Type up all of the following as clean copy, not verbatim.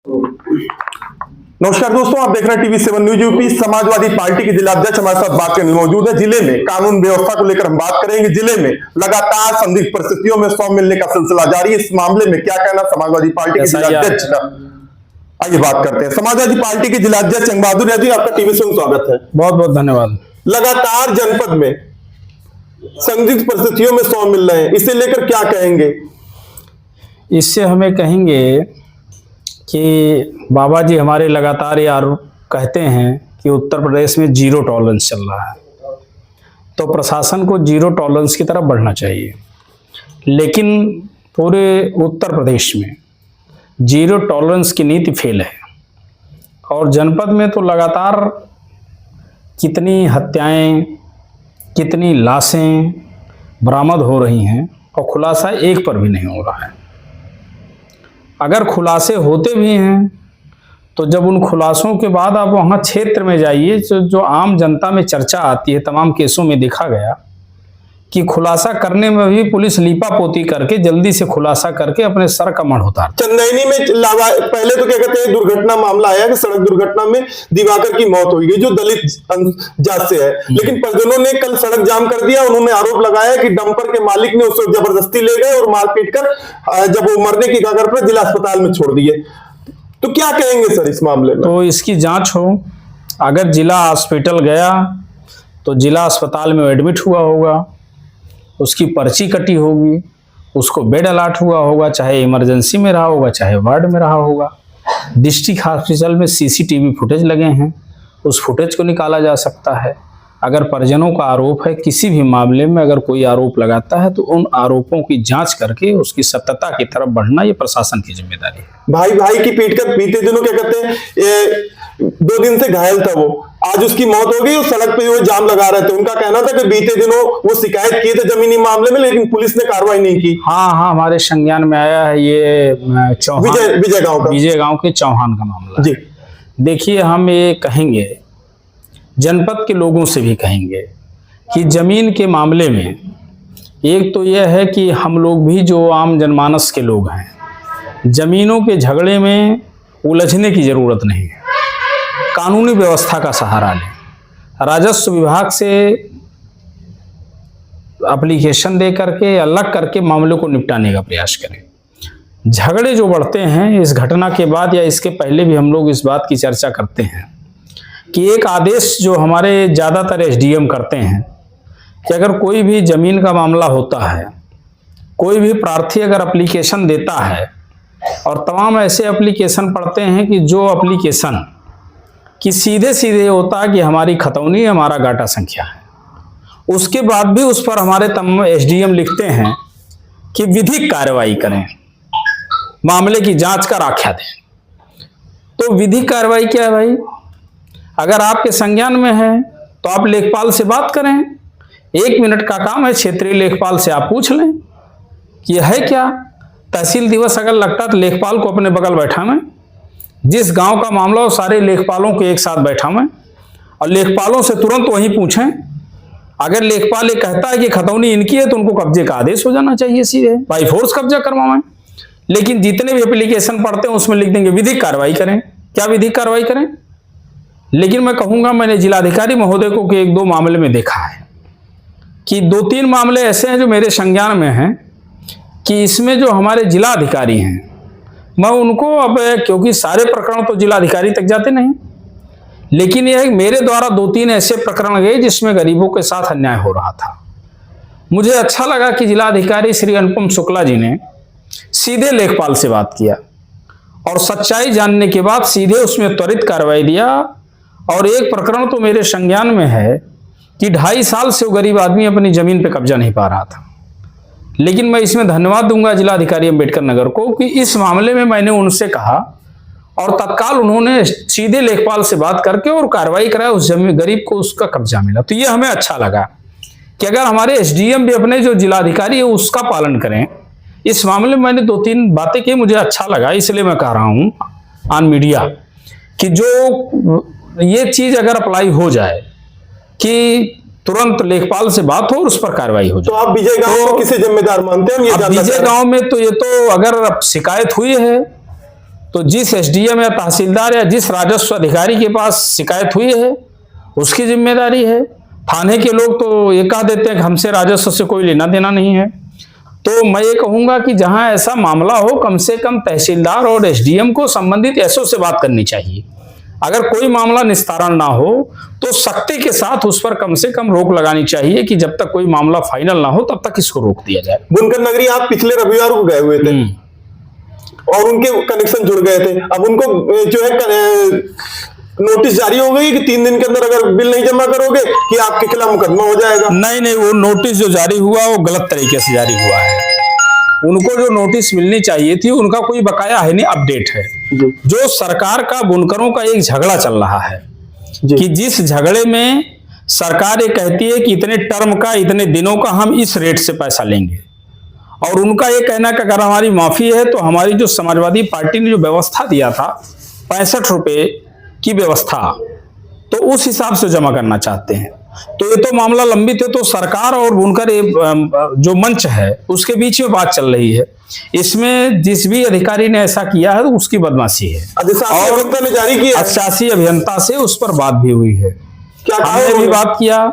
नमस्कार दोस्तों, आप देख रहे हैं टीवी7 न्यूज यूपी। समाजवादी पार्टी के जिलाध्यक्ष हमारे साथ बात करने मौजूद है। जिले में कानून व्यवस्था को लेकर हम बात करेंगे। जिले में लगातार संदिग्ध परिस्थितियों में शव मिलने का सिलसिला जारी है। इस मामले में क्या कहना समाजवादी पार्टी के जिलाध्यक्ष का, आइए बात करते हैं। समाजवादी पार्टी के जिलाध्यक्ष जंग बहादुर यादव, आपका टीवी7 में स्वागत है। बहुत बहुत धन्यवाद। लगातार जनपद में संदिग्ध परिस्थितियों में शव मिल रहे हैं, इसे लेकर क्या कहेंगे? इससे हमें कहेंगे कि बाबा जी हमारे लगातार ये आरोप कहते हैं कि उत्तर प्रदेश में जीरो टॉलरेंस चल रहा है, तो प्रशासन को जीरो टॉलरेंस की तरफ बढ़ना चाहिए। लेकिन पूरे उत्तर प्रदेश में जीरो टॉलरेंस की नीति फेल है और जनपद में तो लगातार कितनी हत्याएं, कितनी लाशें बरामद हो रही हैं और खुलासा एक पर भी नहीं हो रहा है। अगर खुलासे होते भी हैं तो जब उन खुलासों के बाद आप वहाँ क्षेत्र में जाइए, जो आम जनता में चर्चा आती है, तमाम केसों में देखा गया कि खुलासा करने में भी पुलिस लीपापोती करके जल्दी से खुलासा करके अपने सर का मढ़ उतारती। चंदैनी में पहले तो क्या कहते हैं, दुर्घटना मामला आया कि सड़क दुर्घटना में दिवाकर की मौत हुई है, जो दलित जात से है। लेकिन परिजनों ने कल सड़क जाम कर दिया। उन्होंने आरोप लगाया कि डंपर के मालिक ने उसे जबरदस्ती ले गए और मारपीट कर जब वो मरने की कगार पर जिला अस्पताल में छोड़ दिए। तो क्या कहेंगे सर इस मामले में? तो इसकी जांच हो। अगर जिला हॉस्पिटल गया तो जिला अस्पताल में एडमिट हुआ होगा, उसकी पर्ची कटी होगी, उसको बेड अलॉट हुआ होगा, चाहे इमरजेंसी में रहा होगा चाहे वार्ड में रहा होगा। डिस्ट्रिक्ट हॉस्पिटल में सीसीटीवी फुटेज लगे हैं, उस फुटेज को निकाला जा सकता है। अगर परिजनों का आरोप है, किसी भी मामले में अगर कोई आरोप लगाता है तो उन आरोपों की जांच करके उसकी सत्यता की तरफ बढ़ना ये प्रशासन की जिम्मेदारी है। भाई भाई की पीट कर बीते दिनों क्या कहते हैं 2 दिन से घायल था वो, आज उसकी मौत हो गई और सड़क पे वो जाम लगा रहे थे। उनका कहना था कि बीते दिनों वो शिकायत किए थे जमीनी मामले में, लेकिन पुलिस ने कार्रवाई नहीं की। हाँ, हमारे संज्ञान में आया है ये विजय गांव के चौहान का मामला जी। देखिए, हम ये कहेंगे, जनपद के लोगों से भी कहेंगे कि जमीन के मामले में एक तो यह है कि हम लोग भी जो आम जनमानस के लोग हैं, जमीनों के झगड़े में उलझने की जरूरत नहीं है। कानूनी व्यवस्था का सहारा लें, राजस्व विभाग से एप्लीकेशन दे करके अलग करके मामलों को निपटाने का प्रयास करें। झगड़े जो बढ़ते हैं, इस घटना के बाद या इसके पहले भी हम लोग इस बात की चर्चा करते हैं कि एक आदेश जो हमारे ज़्यादातर एसडीएम करते हैं कि अगर कोई भी ज़मीन का मामला होता है, कोई भी प्रार्थी अगर एप्लीकेशन देता है, और तमाम ऐसे एप्लीकेशन पढ़ते हैं कि जो एप्लीकेशन कि सीधे सीधे होता है कि हमारी खतौनी हमारा गाटा संख्या है, उसके बाद भी उस पर हमारे तमाम एसडीएम लिखते हैं कि विधिक कार्रवाई करें, मामले की जांच कर आख्या दें। तो विधिक कार्रवाई क्या है भाई? अगर आपके संज्ञान में है तो आप लेखपाल से बात करें, 1 मिनट का काम है, क्षेत्रीय लेखपाल से आप पूछ लें कि है क्या। तहसील दिवस अगर लगता तो लेखपाल को अपने बगल बैठा में, जिस गांव का मामला हो सारे लेखपालों को एक साथ बैठा में और लेखपालों से तुरंत वहीं पूछें। अगर लेखपाल ये कहता है कि खतौनी इनकी है तो उनको कब्जे का आदेश हो जाना चाहिए, सीधे बाई फोर्स कब्जा करवाएं। लेकिन जितने भी एप्लीकेशन पढ़ते हैं उसमें लिख देंगे विधिक कार्रवाई करें। क्या विधिक कार्रवाई करें? लेकिन मैं कहूँगा, मैंने जिलाधिकारी महोदय को कि 1-2 मामले में देखा है कि 2-3 मामले ऐसे हैं जो मेरे संज्ञान में हैं कि इसमें जो हमारे जिलाधिकारी हैं, मैं उनको अब, क्योंकि सारे प्रकरण तो जिलाधिकारी तक जाते नहीं, लेकिन यह मेरे द्वारा 2-3 ऐसे प्रकरण गए जिसमें गरीबों के साथ अन्याय हो रहा था। मुझे अच्छा लगा कि जिलाधिकारी श्री अनुपम शुक्ला जी ने सीधे लेखपाल से बात किया और सच्चाई जानने के बाद सीधे उसमें त्वरित कार्रवाई दिया। और एक प्रकरण तो मेरे संज्ञान में है कि 2.5 साल से वो गरीब आदमी अपनी जमीन पे कब्जा नहीं पा रहा था। लेकिन मैं इसमें धन्यवाद दूंगा जिलाधिकारी अंबेडकर नगर को कि इस मामले में मैंने उनसे कहा और तत्काल उन्होंने सीधे लेखपाल से बात करके और कार्रवाई कराया, उस जमीन गरीब को उसका कब्जा मिला। तो ये हमें अच्छा लगा कि अगर हमारे एसडीएम भी अपने जो जिलाधिकारी है उसका पालन करें। इस मामले में मैंने 2-3 बातें की, मुझे अच्छा लगा, इसलिए मैं कह रहा हूँ ऑन मीडिया कि जो ये चीज अगर अप्लाई हो जाए कि तुरंत लेखपाल से बात हो और उस पर कार्रवाई हो जाए। तो आप विजय गांव को किसे जिम्मेदार मानते हैं? विजय गांव में तो ये तो अगर शिकायत हुई है तो जिस एसडीएम या तहसीलदार या जिस राजस्व अधिकारी के पास शिकायत हुई है उसकी जिम्मेदारी है। थाने के लोग तो ये कह देते हैं कि हमसे राजस्व से कोई लेना देना नहीं है। तो मैं ये कहूंगा कि जहां ऐसा मामला हो कम से कम तहसीलदार और एसडीएम को संबंधित एसओ से बात करनी चाहिए। अगर कोई मामला निस्तारण ना हो तो सख्ती के साथ उस पर कम से कम रोक लगानी चाहिए कि जब तक कोई मामला फाइनल ना हो तब तक इसको रोक दिया जाए। बुनकर नगरी आप पिछले रविवार को गए हुए थे और उनके कनेक्शन जुड़ गए थे। अब उनको जो है नोटिस जारी हो गई कि 3 दिन के अंदर अगर बिल नहीं जमा करोगे कि आपके खिलाफ मुकदमा हो जाएगा। नहीं, वो नोटिस जो जारी हुआ वो गलत तरीके से जारी हुआ है। उनको जो नोटिस मिलनी चाहिए थी उनका कोई बकाया है नहीं, अपडेट है। जो सरकार का बुनकरों का एक झगड़ा चल रहा है कि जिस झगड़े में सरकार ये कहती है कि इतने टर्म का, इतने दिनों का हम इस रेट से पैसा लेंगे, और उनका ये कहना कि अगर हमारी माफी है तो हमारी जो समाजवादी पार्टी ने जो व्यवस्था दिया था 65 रुपए की व्यवस्था, तो उस हिसाब से जमा करना चाहते हैं। तो ये तो मामला लंबित है। तो सरकार और बुनकर जो मंच है उसके बीच में बात चल रही है। इसमें जिस भी अधिकारी ने ऐसा किया है तो उसकी बदमाशी है और जारी किया अधिशासी अभियंता से उस पर बात भी हुई है। क्या हमने भी बात किया,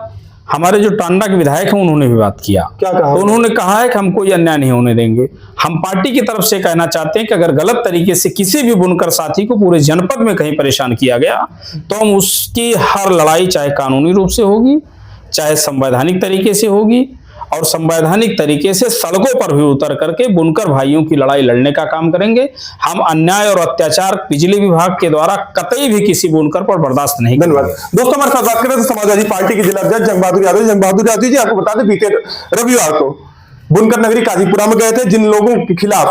हमारे जो टांडा के विधायक हैं उन्होंने भी बात किया। क्या कहा? तो उन्होंने कहा है कि हम कोई अन्याय नहीं होने देंगे। हम पार्टी की तरफ से कहना चाहते हैं कि अगर गलत तरीके से किसी भी बुनकर साथी को पूरे जनपद में कहीं परेशान किया गया तो हम उसकी हर लड़ाई चाहे कानूनी रूप से होगी, चाहे संवैधानिक तरीके से होगी, और संवैधानिक तरीके से सड़कों पर भी उतर करके बुनकर भाइयों की लड़ाई लड़ने का काम करेंगे। हम अन्याय और अत्याचार बिजली विभाग के द्वारा कतई भी किसी बुनकर पर बर्दाश्त नहीं करेंगे। धन्यवाद। दोस्तों, हमारे साथ बात करें तो समाजवादी पार्टी के जिला अध्यक्ष जंग बहादुर यादव। जंग बहादुर यादव जी, आपको बता दें बीते रविवार को बुनकर नगरी काजीपुरा में गए थे। जिन लोगों के खिलाफ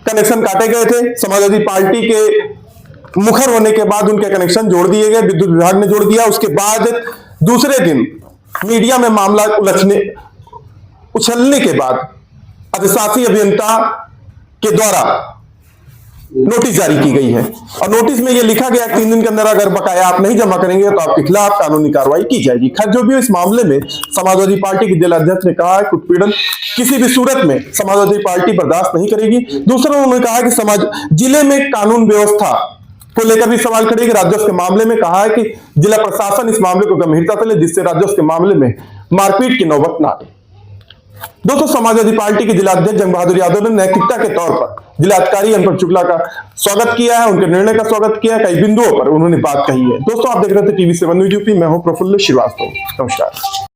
कनेक्शन काटे गए थे, समाजवादी पार्टी के मुखर होने के बाद उनके कनेक्शन जोड़ दिए गए, विद्युत विभाग ने जोड़ दिया। उसके बाद दूसरे दिन मीडिया में मामला उछलने के बाद अधिशासी अभियंता के द्वारा नोटिस जारी की गई है और नोटिस में यह लिखा गया 3 दिन के अंदर अगर बकाया आप नहीं जमा करेंगे तो आपके खिलाफ कानूनी कार्रवाई की जाएगी। खैर, जो भी इस मामले में समाजवादी पार्टी के जिला अध्यक्ष ने कहा है कि उत्पीड़न किसी भी सूरत में समाजवादी पार्टी बर्दाश्त नहीं करेगी। दूसरा, उन्होंने कहा कि जिले में कानून व्यवस्था को लेकर भी सवाल करेगी। राजस्व के मामले में कहा है कि जिला प्रशासन इस मामले को गंभीरता से ले, जिससे राजस्व के मामले में मारपीट की नौबत ना आए। दोस्तों, समाजवादी पार्टी के जिला अध्यक्ष जंग बहादुर यादव ने नैतिकता के तौर पर जिलाधिकारी अनुपम शुक्ला का स्वागत किया है, उनके निर्णय का स्वागत किया है। कई बिंदुओं पर उन्होंने बात कही है। दोस्तों, आप देख रहे थे TV7 न्यूज यूपी। मैं हूं प्रफुल्ल श्रीवास्तव। नमस्कार।